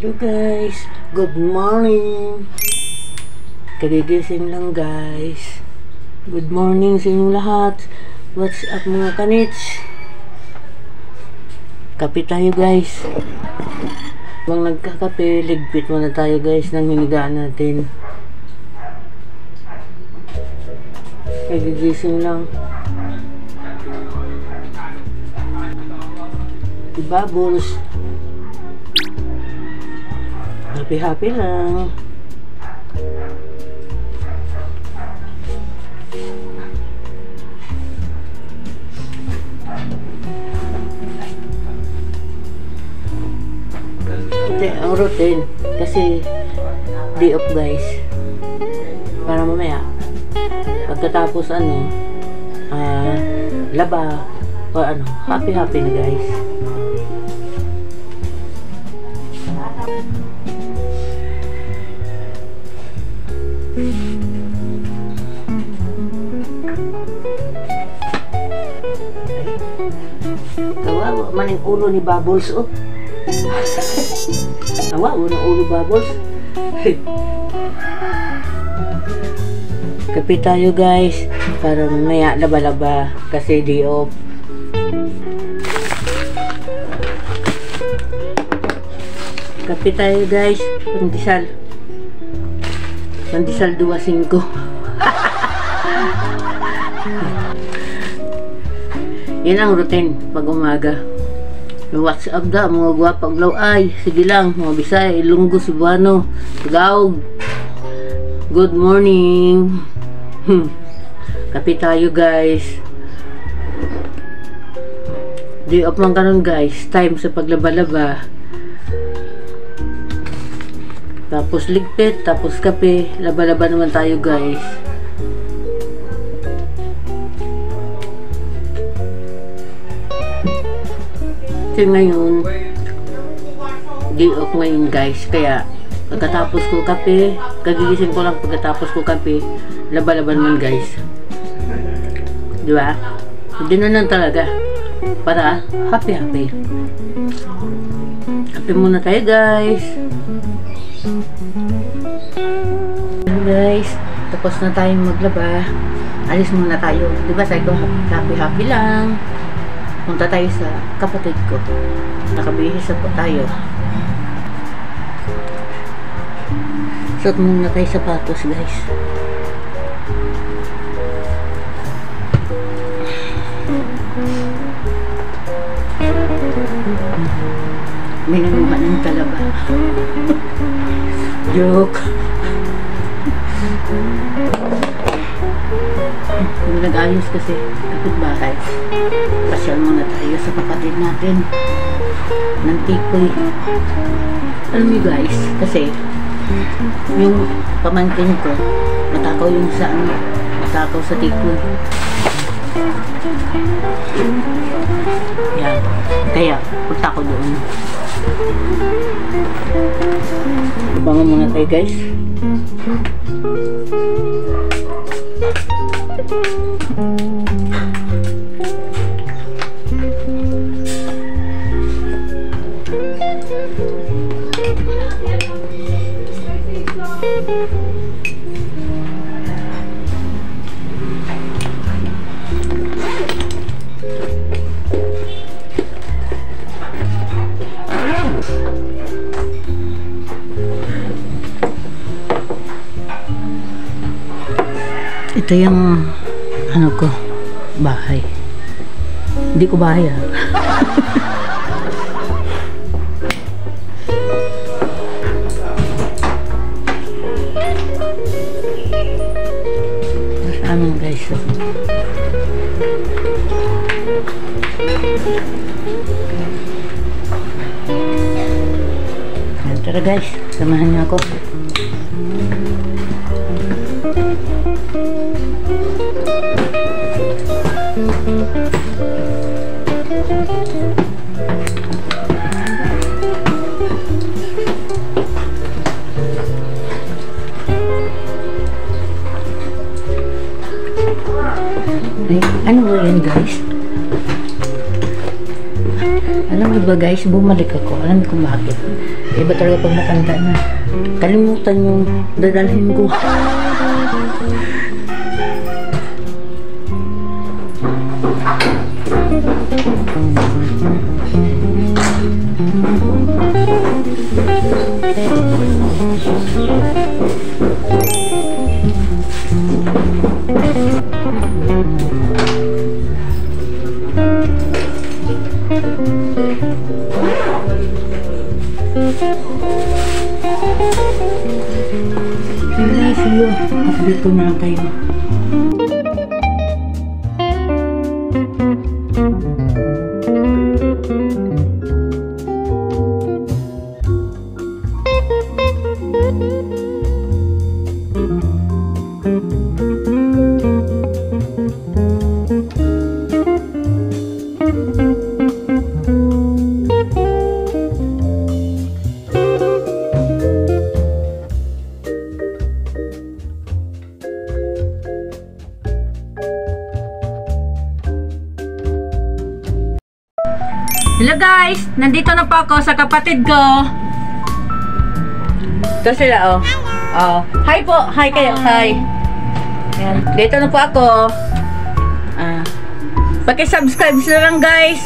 Hello guys, good morning. Kagigising lang guys. Good morning sa inyong lahat. What's up mga kanits? Kape tayo guys. Habang nagkakape, ligpit muna tayo guys ng hinigaan natin. Kagigising lang. Bubbles. Happy lang. Ito ang routine kasi day off guys, para mamaya pagkatapos laba o happy na guys. Kawawa man ang ulo ni Bubbles, oh. Kawawa ng ulo Bubbles. Kape tayo guys para maya laba-laba kasi day off. Kape tayo guys, pandesal 2.5. Yan ang routine pag umaga. What's up da mga gwapang law ay? Sige lang mga Bisaya, Ilonggo, Cebuano, Tagalog. Good morning. Kape tayo guys. Day off man karon guys. Time sa paglaba-laba. Tapos ligpit, tapos kape. Laba-laba naman tayo guys. Kasi ngayon day off ngayon guys, kaya pagkatapos ko kape, kagigising ko lang pagkatapos ko kape, laba-laba naman guys, diba? Hindi na lang talaga para happy kape muna tayo guys. Guys, tapos na tayong maglaba, alis muna tayo, diba? Sabi ko happy lang. Punta tayo sa kapatid ko. Nakabihis na po tayo. Suot muna tayo sapatos guys. May nanuha ng talaba. Joke. Nag-ayos kasi kapit bahay. Pasyal muna tayo sa kapatid natin ng Tikoy. Alam niyo guys, kasi yung pamangkin ko matakaw yung matakaw sa Tikoy. Yan, kaya punta ko doon. Abangan muna tayo guys. Ito yung ko, bahay. Hindi ko bahay amin guys. Tara guys, samahan niyo ako. Ay, ano ba yan guys? Alam mo ba guys, bumalik ako. Alam mo kung bakit. Iba talaga pag matanda na. Kalimutan yung dadalhin ko. See you. Update ko na lang kayo. Hello guys! Nandito na po ako sa kapatid ko. Ito sila oh. Oh. Hi po! Hi kayo! Hi! Ayan. Dito na po ako. Paki-subscribe sila lang guys.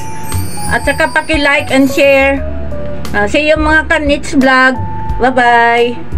At saka paki-like and share. See you mga Kanits vlog. Bye bye!